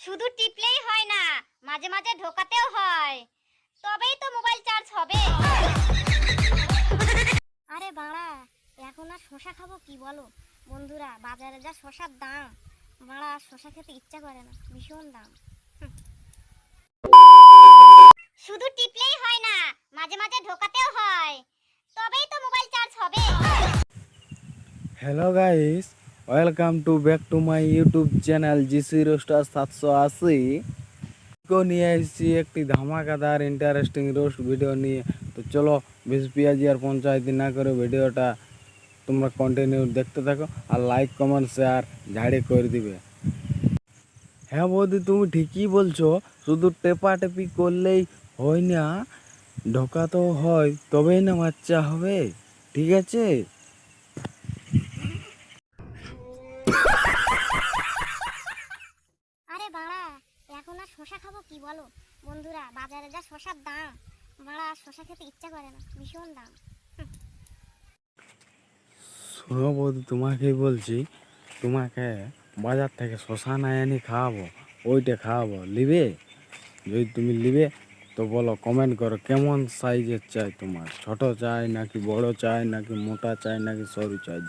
শুধু টিপলেই হয় না, মাঝে মাঝে ঢোকাতেও হয়, তবেই তো মোবাইল চার্জ হবে। আরে বাড়া, এখন আর শসা খাবো কি বলো বন্ধুরা? বাজারে যা শসার দাম, বাড়া শসা খেতে ইচ্ছা করে না, ভীষণ দাম। শুধু টিপলেই হয় না, মাঝে মাঝে ঢোকাতেও হয়, তবেই তো মোবাইল চার্জ হবে। Hello guys, welcome to back to my YouTube channel GC roster 780। নিয়ে এসেছি একটি ধামাকাদার ইন্টারেস্টিং রোস্ট ভিডিও নিয়ে। তো চলো বেশি পেঁয়াজি আর পঞ্চায়েতি না করে ভিডিওটা তোমরা কন্টিনিউ দেখতে থাকো, আর লাইক কমেন্ট শেয়ার ঝাড়ি করে দিবে। হ্যাঁ বৌদি, তুমি ঠিকই বলছো, শুধু টেপাটেপি করলেই হয় না, ঢোকাতেও হয়, তবেই না বাচ্চা হবে। ঠিক আছে? আরে বাড়া, এখন আর শসা খাবো কি বলো বন্ধুরা? বাজারে যা শসার দাম, বাড়া শসা খেতে ইচ্ছা করে না, ভীষণ দাম। শোনো বৌদি, তোমাকেই বলছি, তোমাকে বাজার থেকে শশা না এনে খাওয়াবো, ওইটা খাওয়াবো, লিবে? যদি তুমি লিবে তো বলো, কমেন্ট করো কেমন সাইজের চাই তোমার, ছোট চাই নাকি বড় চাই নাকি মোটা চাই নাকি সরু চাই।